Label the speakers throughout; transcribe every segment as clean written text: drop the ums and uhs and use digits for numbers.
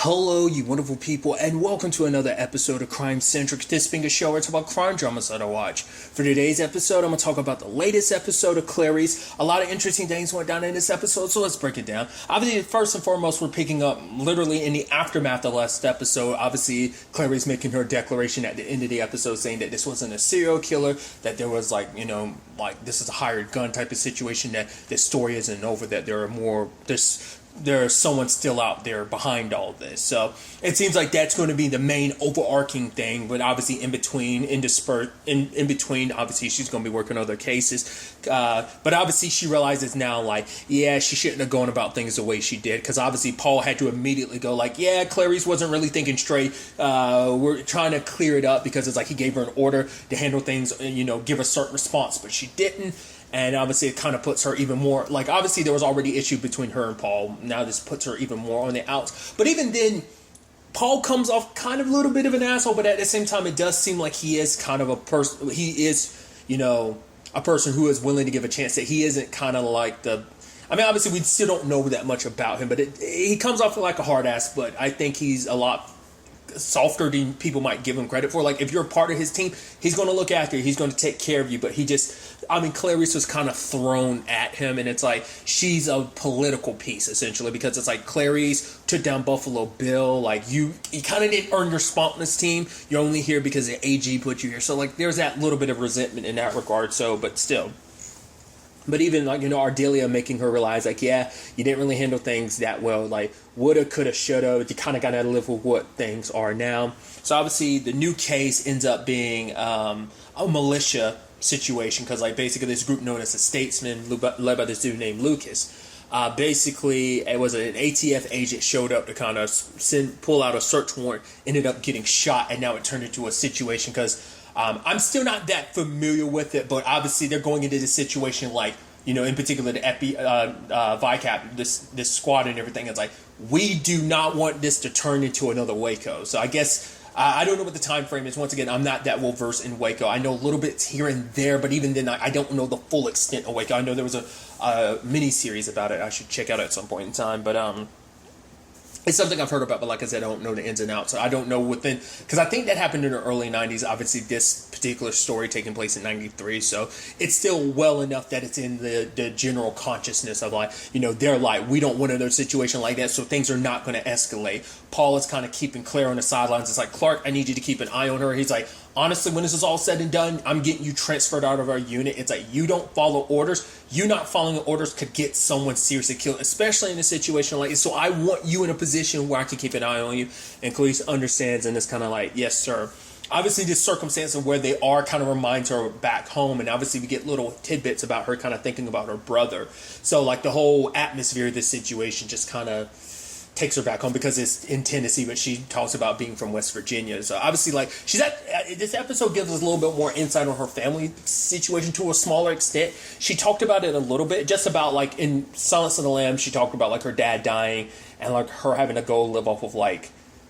Speaker 1: Hello, you wonderful people, and welcome to another episode of Crime Centric. This being a show where it's about crime dramas that I watch. For today's episode, I'm going to talk about the latest episode of Clarice. A lot of interesting things went down in this episode, so let's break it down. Obviously, first and foremost, we're picking up literally in the aftermath of the last episode. Obviously, Clarice making her declaration at the end of the episode saying that this wasn't a serial killer, that there was this is a hired gun type of situation, that this story isn't over, that there's someone still out there behind all this. So it seems like that's going to be the main overarching thing, but obviously in between, obviously she's going to be working on other cases. But obviously she realizes now, she shouldn't have gone about things the way she did, because obviously Paul had to immediately go Clarice wasn't really thinking straight. We're trying to clear it up, because it's like he gave her an order to handle things, give a certain response, but she didn't. And obviously it kind of puts her even more, obviously there was already issue between her and Paul. Now this puts her even more on the outs. But even then, Paul comes off kind of a little bit of an asshole, but at the same time, it does seem like he is kind of a person, a person who is willing to give a chance, that he isn't kind of obviously we still don't know that much about him, but he comes off like a hard ass, but I think he's a lot softer than people might give him credit for. If you're a part of his team, he's going to look after you, he's going to take care of you, but Clarice was kind of thrown at him, and it's like she's a political piece essentially, because it's like Clarice took down Buffalo Bill, you kind of didn't earn your spot on this team, you're only here because the AG put you here, so there's that little bit of resentment in that regard. So but still, but even Ardelia making her realize you didn't really handle things that well, woulda, coulda, shoulda, you kind of got to live with what things are now. So obviously the new case ends up being a militia situation, because basically this group known as the Statesmen, led by this dude named Lucas, basically it was an ATF agent showed up to kind of pull out a search warrant, ended up getting shot, and now it turned into a situation, because I'm still not that familiar with it, but obviously they're going into this situation in particular the VICAP, this squad and everything. It's we do not want this to turn into another Waco. So I guess I don't know what the time frame is. Once again, I'm not that well versed in Waco. I know little bits here and there, but even then, I don't know the full extent of Waco. I know there was a mini series about it I should check out at some point in time, but it's something I've heard about, but like I said, I don't know the ins and outs. So I don't know because I think that happened in the early 90s. Obviously, this particular story taking place in 93, so it's still well enough that it's in the general consciousness of they're we don't want another situation like that, so things are not going to escalate. Paul is kind of keeping Claire on the sidelines. It's Clark, I need you to keep an eye on her. He's honestly, when this is all said and done, I'm getting you transferred out of our unit. It's you don't follow orders. You not following orders could get someone seriously killed, especially in a situation like this. So I want you in a position where I can keep an eye on you. And Clarice understands, and it's kind of yes, sir. Obviously, this circumstance of where they are kind of reminds her back home, and obviously we get little tidbits about her kind of thinking about her brother. So the whole atmosphere of this situation just kind of takes her back home, because it's in Tennessee, but she talks about being from West Virginia. So obviously, this episode gives us a little bit more insight on her family situation to a smaller extent. She talked about it a little bit, just about in Silence of the Lambs, she talked about her dad dying, and her having to go live off of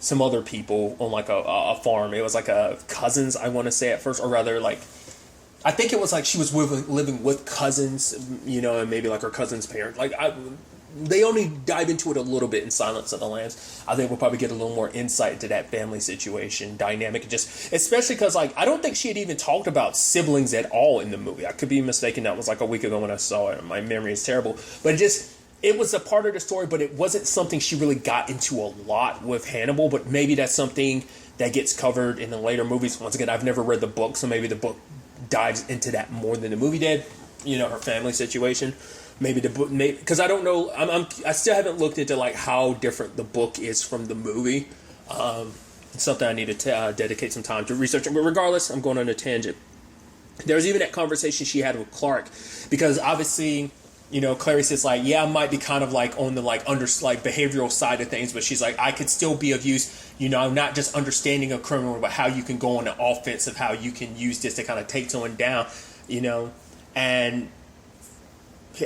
Speaker 1: some other people on a farm. It was a cousins, I want to say at first, or rather I think it was she was living with cousins, and maybe her cousin's parents. They only dive into it a little bit in Silence of the Lambs. I think we'll probably get a little more insight into that family situation dynamic, just especially because I don't think she had even talked about siblings at all in the movie. I could be mistaken. That was a week ago when I saw it. My memory is terrible, but it was a part of the story, but it wasn't something she really got into a lot with Hannibal. But maybe that's something that gets covered in the later movies. Once again, I've never read the book, so maybe the book dives into that more than the movie did. Her family situation. Maybe the book, because I don't know. I still haven't looked into how different the book is from the movie. It's something I need to dedicate some time to researching. But regardless, I'm going on a tangent. There was even that conversation she had with Clark, because obviously, Clarice is I might be kind of on the behavioral side of things, but she's I could still be of use. Not just understanding a criminal, but how you can go on the offense of how you can use this to kind of take someone down. And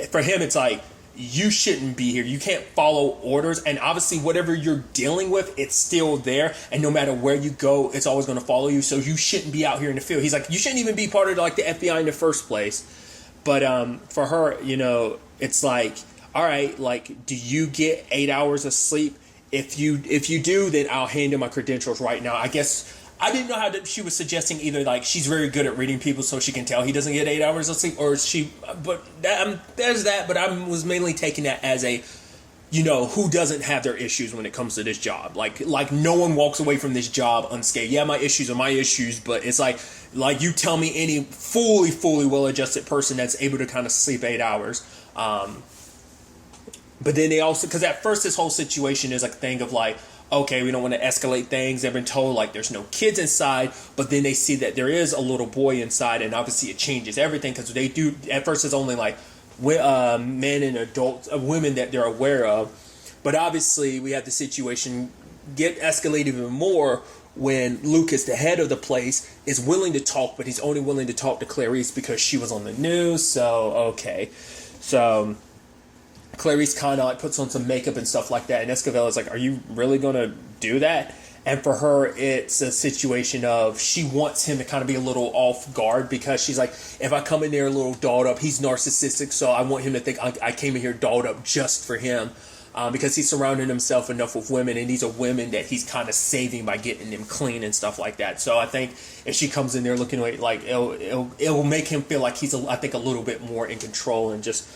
Speaker 1: for him, it's you shouldn't be here. You can't follow orders. And obviously, whatever you're dealing with, it's still there. And no matter where you go, it's always going to follow you. So you shouldn't be out here in the field. He's you shouldn't even be part of the FBI in the first place. But for her, it's all right, do you get 8 hours of sleep? if you do, then I'll hand in my credentials right now. I guess I didn't know how she was suggesting either like she's very good at reading people, so she can tell he doesn't get 8 hours of sleep, or there's that. But I was mainly taking that as a, who doesn't have their issues when it comes to this job? Like no one walks away from this job unscathed. Yeah, my issues are my issues, but it's like you tell me any fully well-adjusted person that's able to kind of sleep 8 hours. But then they also, because at first this whole situation is like a thing of like, okay, we don't want to escalate things. They've been told like there's no kids inside, but then they see that there is a little boy inside, and obviously it changes everything, because they do, at first it's only like men and adults, women that they're aware of. But obviously we have the situation get escalated even more when Lucas, the head of the place, is willing to talk, but he's only willing to talk to Clarice because she was on the news. So, okay. So Clarice kind of like puts on some makeup and stuff like that, and Esquivel is like, are you really going to do that? And for her, it's a situation of she wants him to kind of be a little off guard, because she's like, if I come in there a little dolled up, he's narcissistic, so I want him to think I came in here dolled up just for him, because he's surrounding himself enough with women, and these are women that he's kind of saving by getting them clean and stuff like that. So I think if she comes in there looking like it'll make him feel like he's I think a little bit more in control, and just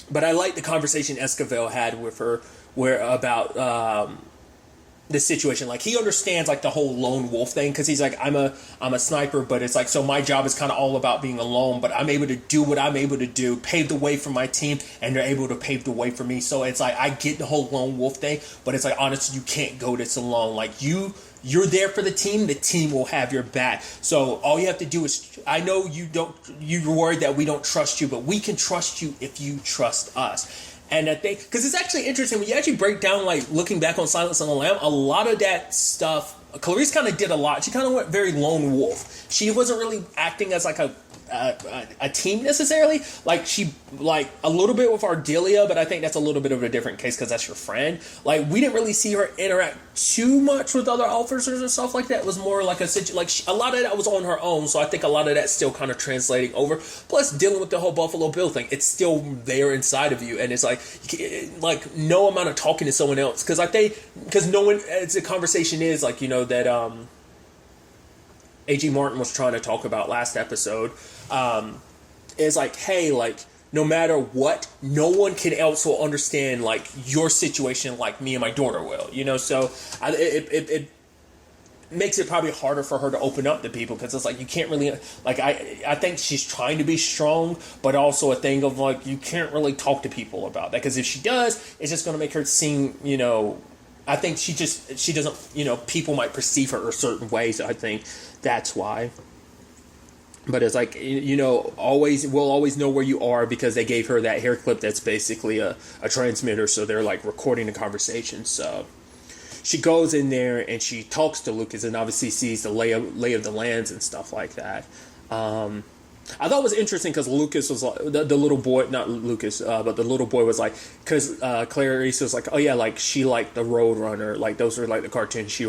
Speaker 1: but I like the conversation Esquivel had with her about the situation. Like, he understands like the whole lone wolf thing, because he's like, I'm a sniper, but it's like, so my job is kind of all about being alone, but I'm able to do what I'm able to do, pave the way for my team, and they're able to pave the way for me. So it's like, I get the whole lone wolf thing, but it's like, honestly, you can't go this alone. Like, you're there for the team will have your back. So all you have to do is, I know you're worried that we don't trust you, but we can trust you if you trust us. And I think, because it's actually interesting, when you actually break down, like, looking back on Silence on the Lamb, a lot of that stuff, Clarice kind of did a lot. She kind of went very lone wolf. She wasn't really acting as like a team necessarily. Like, she, like, a little bit with Ardelia, but I think that's a little bit of a different case because that's your friend. Like, we didn't really see her interact too much with other officers and stuff like that. It was more like a lot of that was on her own, so I think a lot of that's still kind of translating over. Plus, dealing with the whole Buffalo Bill thing, it's still there inside of you, and it's like no amount of talking to someone else, because no one, as the conversation is like, that A.G. Martin was trying to talk about last episode, is like, hey, like, no matter what, no one can else will understand like your situation like me and my daughter will, so it makes it probably harder for her to open up to people, because it's like, you can't really, like, I think she's trying to be strong, but also a thing of like, you can't really talk to people about that, because if she does, it's just going to make her seem, I think she doesn't, people might perceive her a certain way, so I think that's why. But it's like, we'll always know where you are, because they gave her that hair clip that's basically a transmitter, so they're like recording the conversation. So she goes in there and she talks to Lucas, and obviously sees the lay of the lands and stuff like that. I thought it was interesting because Lucas was like, the little boy, not Lucas, but the little boy was like, because Clarice was like, oh yeah, like, she liked the Roadrunner, like, those are like the cartoons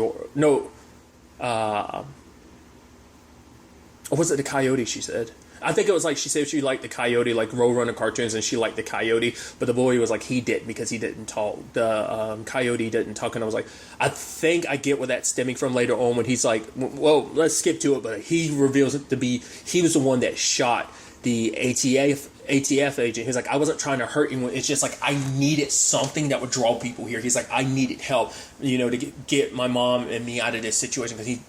Speaker 1: or was it the Coyote, she said? I think it was like, she said she liked the Coyote, like Roadrunner cartoons, and she liked the Coyote, but the boy was like, he didn't, because he didn't talk. The Coyote didn't talk, and I was like, I think I get where that's stemming from later on, when he's like, well, let's skip to it, but he reveals it to be, he was the one that shot the ATF agent. He's like, I wasn't trying to hurt anyone. It's just like, I needed something that would draw people here. He's like, I needed help, to get my mom and me out of this situation, because he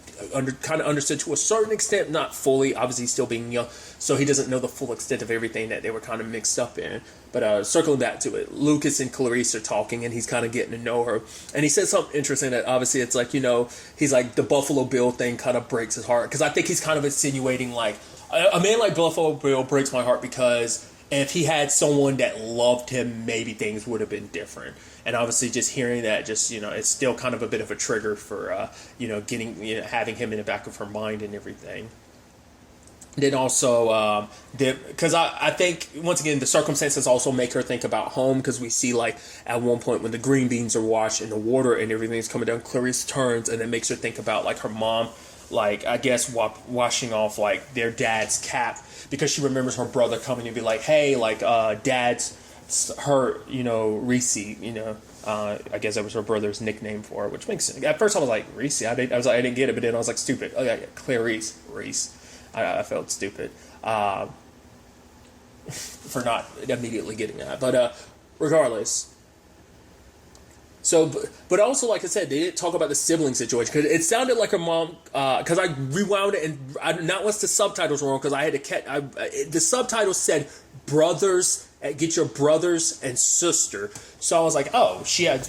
Speaker 1: kind of understood to a certain extent, not fully, obviously still being young, so he doesn't know the full extent of everything that they were kind of mixed up in. But circling back to it, Lucas and Clarice are talking, and he's kind of getting to know her, and he says something interesting that obviously it's like, he's like, the Buffalo Bill thing kind of breaks his heart, because I think he's kind of insinuating like, a man like Buffalo Bill breaks my heart, because if he had someone that loved him, maybe things would have been different. And obviously, just hearing that, just, it's still kind of a bit of a trigger for, having him in the back of her mind and everything. Then also, because I think, once again, the circumstances also make her think about home, because we see, like, at one point when the green beans are washed and the water and everything's coming down, Clarice turns, and it makes her think about, like, her mom, like, I guess, washing off, like, their dad's cap, because she remembers her brother coming and be like, hey, like, dad's hurt, Reese, I guess that was her brother's nickname for it, which makes sense. At first I was like, Reese? I didn't get it, but then I was like, stupid. Oh yeah, Clarice, Reese. I felt stupid for not immediately getting that. But regardless. So, but also, like I said, they didn't talk about the sibling situation because it sounded like her mom. Because I rewound it and not once the subtitles were wrong because I had to catch. The subtitles said brothers, get your brothers and sister. So I was like, oh, she had.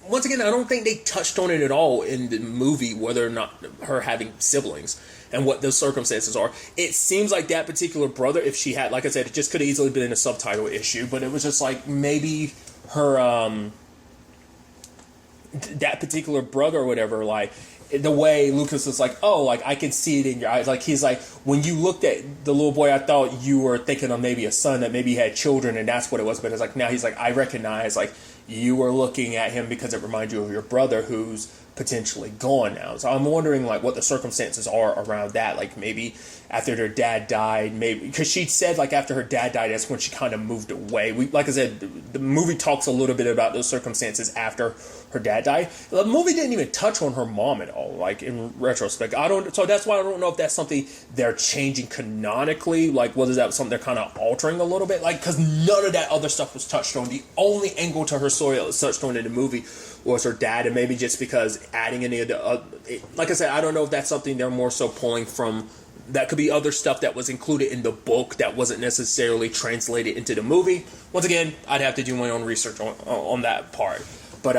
Speaker 1: Once again, I don't think they touched on it at all in the movie whether or not her having siblings and what those circumstances are. It seems like that particular brother, if she had, like I said, it just could have easily been a subtitle issue, but it was just like maybe her. That particular brother or whatever, like the way Lucas was like, oh, like I can see it in your eyes. Like he's like, when you looked at the little boy, I thought you were thinking of maybe a son that maybe had children, and that's what it was. But it's like now he's like, I recognize like you were looking at him because it reminds you of your brother who's potentially gone now. So I'm wondering like what the circumstances are around that. Like maybe after their dad died, maybe because she said like after her dad died, that's when she kind of moved away. Like I said, the movie talks a little bit about those circumstances after her dad died. The movie didn't even touch on her mom at all. Like in retrospect, so that's why I don't know if that's something they're changing canonically. Like whether that's something they're kind of altering a little bit. Like because none of that other stuff was touched on. The only angle to her story that was touched on in the movie was her dad, and maybe just because adding any of the like I said, I don't know if that's something they're more so pulling from. That could be other stuff that was included in the book that wasn't necessarily translated into the movie. Once again, I'd have to do my own research on that part. But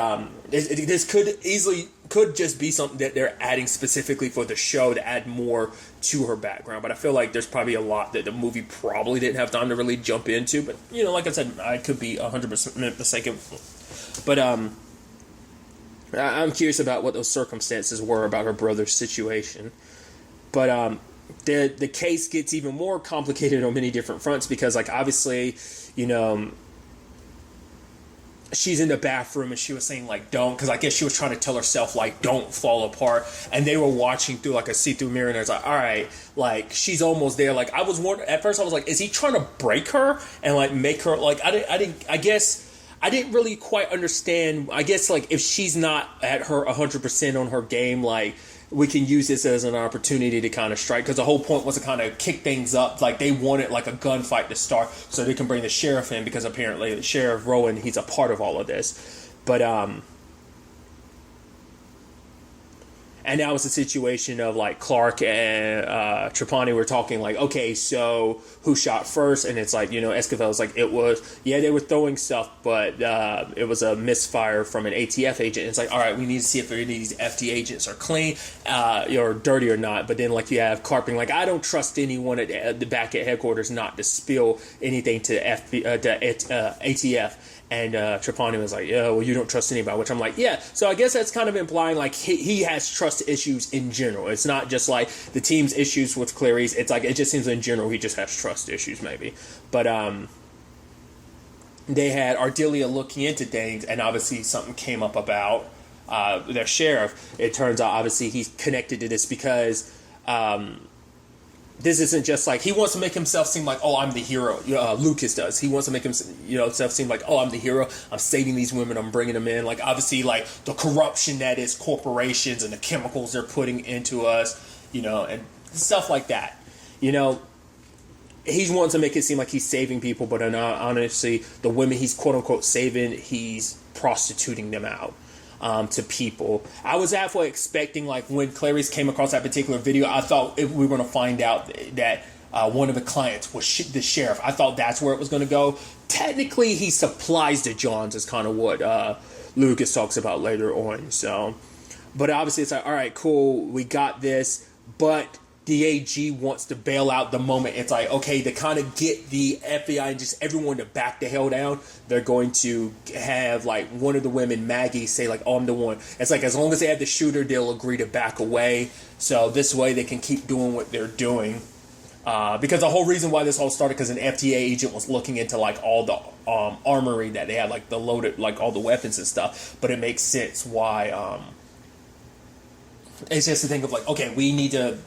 Speaker 1: this could just be something that they're adding specifically for the show to add more to her background. But I feel like there's probably a lot that the movie probably didn't have time to really jump into. But, you know, like I said, I could be 100% mistaken. But I'm curious about what those circumstances were about her brother's situation. But the case gets even more complicated on many different fronts because, like, obviously, you know, she's in the bathroom and she was saying, like, don't, because I guess she was trying to tell herself, like, don't fall apart. And they were watching through, like, a see-through mirror, and I was like, all right, like, she's almost there. Like, I was wondering, at first I was like, is he trying to break her and, like, make her, like, I guess I didn't really quite understand. I guess, like, if she's not at her 100% on her game, like, we can use this as an opportunity to kind of strike, because the whole point was to kind of kick things up. Like, they wanted like a gunfight to start so they can bring the sheriff in, because apparently Sheriff Rowan, he's a part of all of this. But and that was a situation of like Clark and Trapani were talking like, okay, so who shot first? And it's like, you know, Esquivel's like, it was, yeah, they were throwing stuff, but it was a misfire from an ATF agent. And it's like, all right, we need to see if any of these FD agents are clean or dirty or not. But then like you have Clark being like, I don't trust anyone at the back at headquarters not to spill anything to ATF. And Trapani was like, yeah, well, you don't trust anybody, which I'm like, yeah. So I guess that's kind of implying like he has trust issues in general. It's not just like the team's issues with Clarice. It's like, it just seems in general he just has trust issues maybe. But they had Ardelia looking into things, and obviously something came up about their sheriff. It turns out obviously he's connected to this because this isn't just like, he wants to make himself seem like, oh, I'm the hero. Lucas does. He wants to make himself seem like, oh, I'm the hero. I'm saving these women. I'm bringing them in. Like, obviously, like, the corruption that is corporations and the chemicals they're putting into us, you know, and stuff like that. You know, he wants to make it seem like he's saving people, but honestly, the women he's quote-unquote saving, he's prostituting them out. To people. I was halfway expecting, like, when Clarice came across that particular video, I thought we were going to find out that one of the clients was the sheriff. I thought that's where it was going to go. Technically, he supplies the Johns, is kind of what Lucas talks about later on. So, but obviously, it's like, all right, cool, we got this, but the AG wants to bail out the moment. It's like, okay, to kind of get the FBI and just everyone to back the hell down, they're going to have, like, one of the women, Maggie, say, like, oh, I'm the one. It's like, as long as they have the shooter, they'll agree to back away. So this way they can keep doing what they're doing. Because the whole reason why this all started, because an FDA agent was looking into, like, all the armory that they had, like, the loaded, like, all the weapons and stuff. But it makes sense why, it's just to think of, like, okay, we need to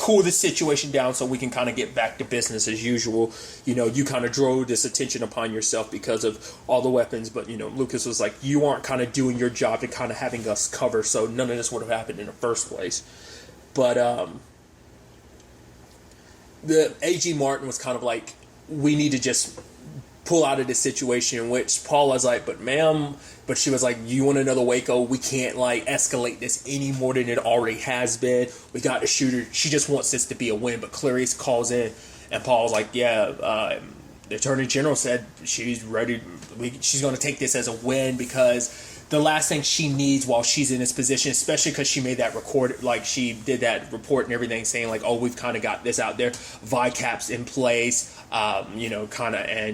Speaker 1: cool this situation down so we can kind of get back to business as usual. You kind of drove this attention upon yourself because of all the weapons, but Lucas was like, you aren't kind of doing your job and kind of having us cover, so none of this would have happened in the first place. But the A.G. Martin was kind of like, we need to just pull out of this situation, in which Paul was like, but she was like, you want another Waco? We can't escalate this any more than it already has been. We got to shoot her. She just wants this to be a win. But Clarice calls in, and Paul's like, the Attorney General said she's ready. She's going to take this as a win, because the last thing she needs while she's in this position, especially because she made that record, she did that report and everything saying we've kind of got this out there, VICAP's in place, and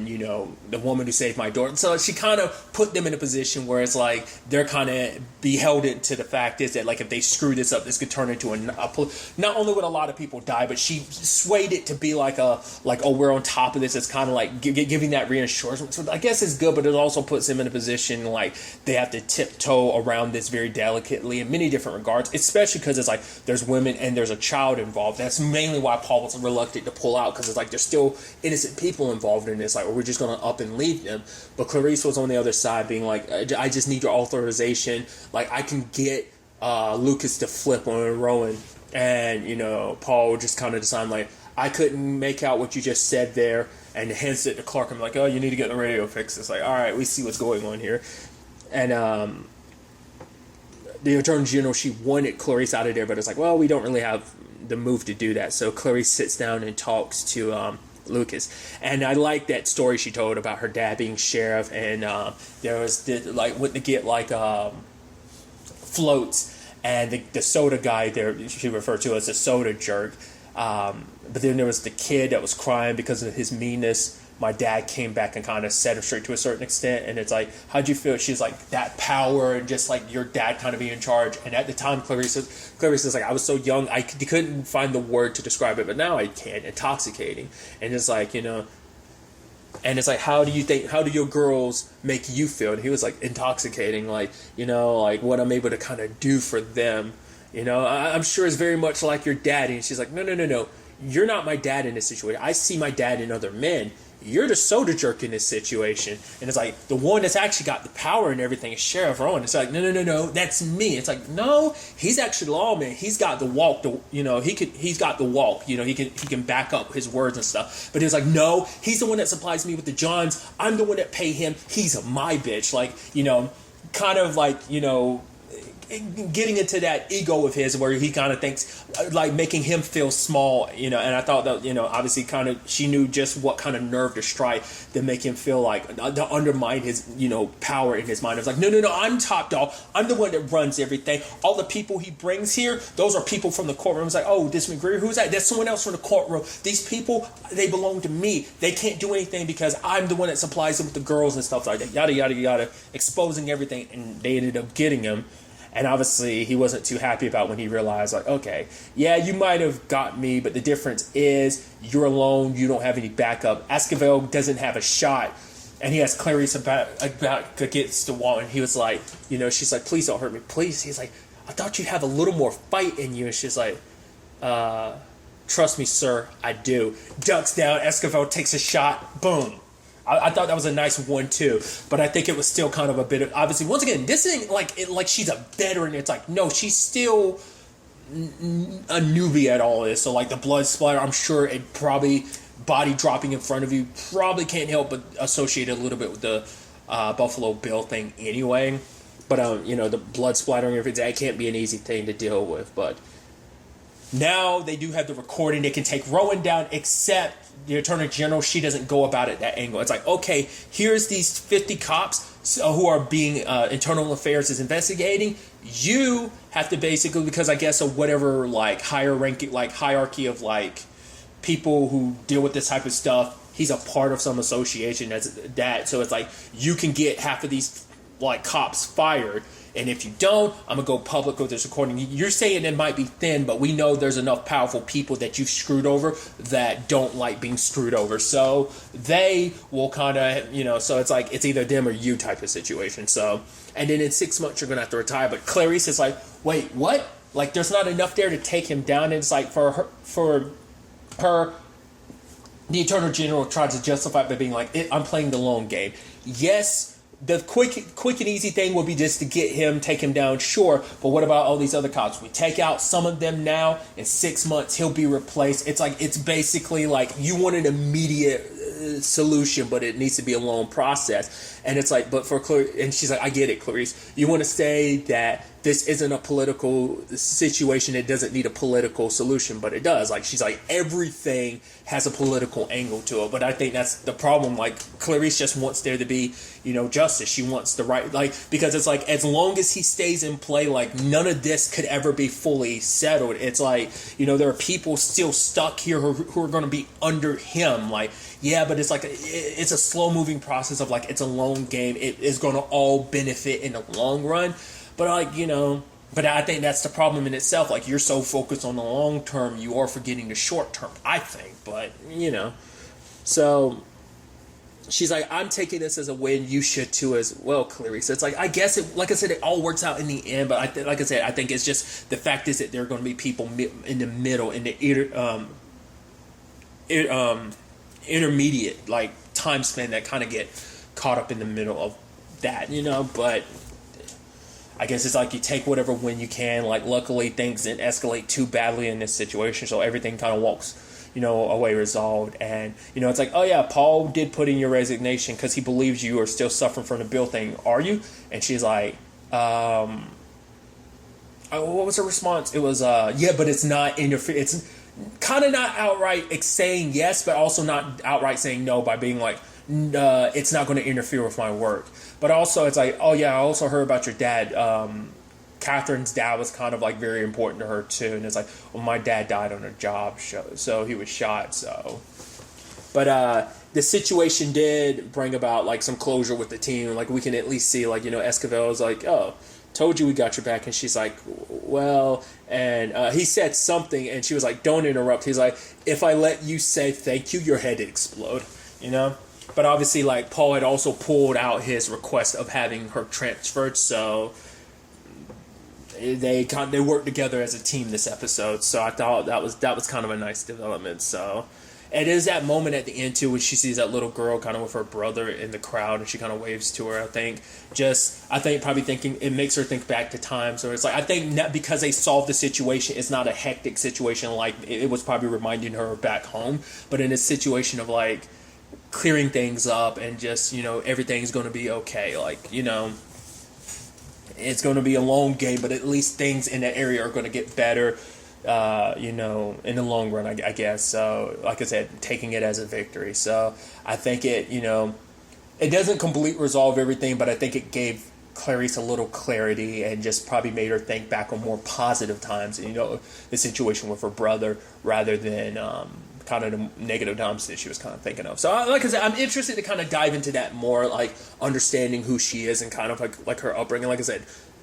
Speaker 1: the woman who saved my daughter. So she kind of put them in a position where it's they're kind of beholden to the fact is that if they screw this up, this could turn into a not only would a lot of people die, but she swayed it to be we're on top of this. It's kind of giving that reassurance. So I guess it's good, but it also puts them in a position they have to tiptoe around this very delicately in many different regards, especially because it's there's women and there's a child involved. That's mainly why Paul was reluctant to pull out, because it's there's still innocent people involved in this, or we're just going to up and leave them. But Clarice was on the other side being I just need your authorization. I can get Lucas to flip on Rowan. And Paul just kind of decided I couldn't make out what you just said there, and hands it to Clark. I'm like, oh, you need to get the radio fixed. It's all right, we see what's going on here. And the Attorney General, she wanted Clarice out of there, but it's well, we don't really have the move to do that. So Clarice sits down and talks to Lucas. And I like that story she told about her dad being sheriff, and there was went to get floats, and the soda guy there, she referred to as a soda jerk. But then there was the kid that was crying because of his meanness. My dad came back and kind of set him straight to a certain extent, and it's how'd you feel? She's that power and just your dad kind of being in charge. And at the time, Clarice is I was so young, I couldn't find the word to describe it, but now I can. Intoxicating. And it's and it's how do your girls make you feel? And he was intoxicating, what I'm able to kind of do for them. I'm sure it's very much like your daddy. And she's no. You're not my dad in this situation. I see my dad in other men. You're the soda jerk in this situation. And it's the one that's actually got the power and everything is Sheriff Rowan. It's no, that's me. It's no, he's actually the lawman. He's got the walk. He's got the walk. He can back up his words and stuff. But it's no, he's the one that supplies me with the Johns. I'm the one that pay him. He's my bitch. Getting into that ego of his where he kind of thinks making him feel small, and I thought that, obviously kind of she knew just what kind of nerve to strike to make him feel to undermine his, power in his mind. It was no, I'm top dog. I'm the one that runs everything. All the people he brings here, those are people from the courtroom. It's oh, this McGreer, who's that? That's someone else from the courtroom. These people, they belong to me. They can't do anything because I'm the one that supplies them with the girls and stuff like that. Yada, yada, yada. Exposing everything, and they ended up getting him. And obviously, he wasn't too happy about when he realized, okay, yeah, you might have got me, but the difference is you're alone. You don't have any backup. Esquivel doesn't have a shot. And he asked Clarice about against the wall, and he was she's please don't hurt me, please. He's I thought you'd have a little more fight in you. And she's trust me, sir, I do. Ducks down. Esquivel takes a shot. Boom. I thought that was a nice 1-2, but I think it was still kind of a bit of, obviously, once again, this isn't she's a veteran. It's no, she's still a newbie at all this. So the blood splatter, I'm sure it probably, body dropping in front of you, probably can't help but associate it a little bit with the Buffalo Bill thing anyway. But, the blood splattering, that can't be an easy thing to deal with. But now they do have the recording. They can take Rowan down, except the Attorney General, she doesn't go about it that angle. It's okay, here's these 50 cops who are being internal affairs is investigating. You have to basically, because I guess of whatever higher ranking, hierarchy of people who deal with this type of stuff, he's a part of some association that's that. So it's you can get half of these cops fired. And if you don't, I'm going to go public with this recording. You're saying it might be thin, but we know there's enough powerful people that you've screwed over that don't like being screwed over. So they will kind of, so it's it's either them or you type of situation. So, and then in 6 months, you're going to have to retire. But Clarice is wait, what? Like, there's not enough there to take him down. And it's like, for her, the Eternal General tried to justify it by being like, I'm playing the long game. Yes, the quick and easy thing would be just to take him down, sure. But what about all these other cops? We take out some of them now. In 6 months, he'll be replaced. It's like, it's basically like you want an immediate solution, but it needs to be a long process. And it's like, but for Clarice, and she's like, I get it, Clarice. You want to say that this isn't a political situation. It doesn't need a political solution, but it does. Like, she's like, everything has a political angle to it. But I think that's the problem. Like, Clarice just wants there to be, justice. She wants the right, like, because it's like, as long as he stays in play, like, none of this could ever be fully settled. It's like, there are people still stuck here who are going to be under him. Like, yeah, but it's like, it's a slow moving process of like, it's a long game. It is going to all benefit in the long run. But like, but I think that's the problem in itself. Like, you're so focused on the long term, you are forgetting the short term, I think. But, so she's like, I'm taking this as a win. You should too as well, Clarice. It's like, I guess like I said, it all works out in the end. But like I said, I think it's just the fact is that there are going to be people in the middle, in the intermediate like time span that kind of get caught up in the middle of that, but I guess it's like you take whatever win you can. Like, luckily things didn't escalate too badly in this situation, so everything kind of walks away resolved. And it's like, oh yeah, Paul did put in your resignation because he believes you are still suffering from the Bill thing, are you? And she's like, what was her response? It was yeah, but it's not interfere. It's kind of not outright saying yes, but also not outright saying no by being like, it's not going to interfere with my work. But also it's like, oh yeah, I also heard about your dad. Catherine's dad was kind of like very important to her too. And it's like, well, my dad died on a job show, so he was shot. So, but the situation did bring about like some closure with the team. Like, we can at least see like, Esquivel's like, oh, told you we got your back. And she's like, well, and he said something and she was like, don't interrupt. He's like, if I let you say thank you, your head would explode, But obviously, like, Paul had also pulled out his request of having her transferred, so they worked together as a team this episode. So I thought that was kind of a nice development. So it is that moment at the end too when she sees that little girl kind of with her brother in the crowd and she kind of waves to her. I think probably thinking it makes her think back to times where it's like, I think not because they solved the situation, it's not a hectic situation like it was probably reminding her back home, but in a situation of like clearing things up and just, everything's going to be okay. Like, it's going to be a long game, but at least things in that area are going to get better, in the long run, I guess. So, like I said, taking it as a victory. So, I think it doesn't completely resolve everything, but I think it gave Clarice a little clarity and just probably made her think back on more positive times, the situation with her brother rather than kind of the negative times that she was kind of thinking of. So, like I said, I'm interested to kind of dive into that more, like understanding who she is and kind of like her upbringing. Like I said,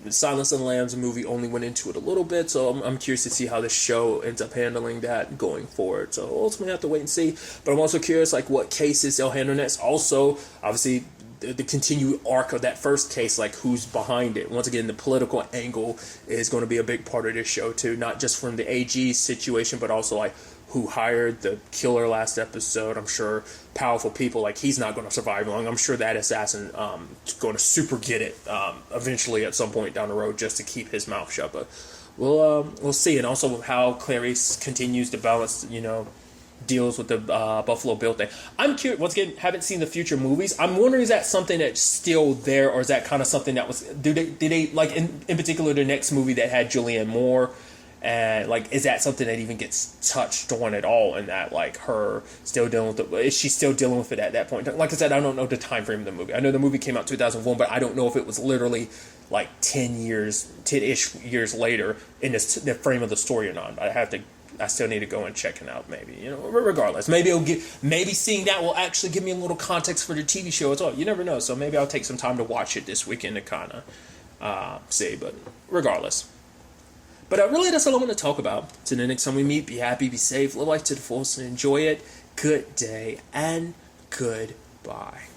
Speaker 1: Silence of the Lambs movie only went into it a little bit, so I'm curious to see how this show ends up handling that going forward. So ultimately, I have to wait and see. But I'm also curious, like, what cases they'll handle next. Also, obviously, the continued arc of that first case, like who's behind it. Once again, the political angle is going to be a big part of this show too, not just from the AG situation, but also like who hired the killer last episode. I'm sure powerful people, like he's not going to survive long. I'm sure that assassin going to super get it eventually at some point down the road just to keep his mouth shut. But we'll see. And also how Clarice continues to balance, deals with the Buffalo Bill thing. I'm curious. Once again, haven't seen the future movies. I'm wondering, is that something that's still there, or is that kind of something that was? Did they like in particular the next movie that had Julianne Moore? And like, is that something that even gets touched on at all? In that, like, her still dealing with it? Is she still dealing with it at that point? Like I said, I don't know the time frame of the movie. I know the movie came out 2001, but I don't know if it was literally like 10-ish years later in the frame of the story or not. I still need to go and check it out. Maybe regardless, maybe seeing that will actually give me a little context for the TV show as well. You never know. So maybe I'll take some time to watch it this weekend to kind of see. But regardless. But really, that's all I want to talk about. Till the next time we meet, be happy, be safe, live life to the fullest, and enjoy it. Good day, and goodbye.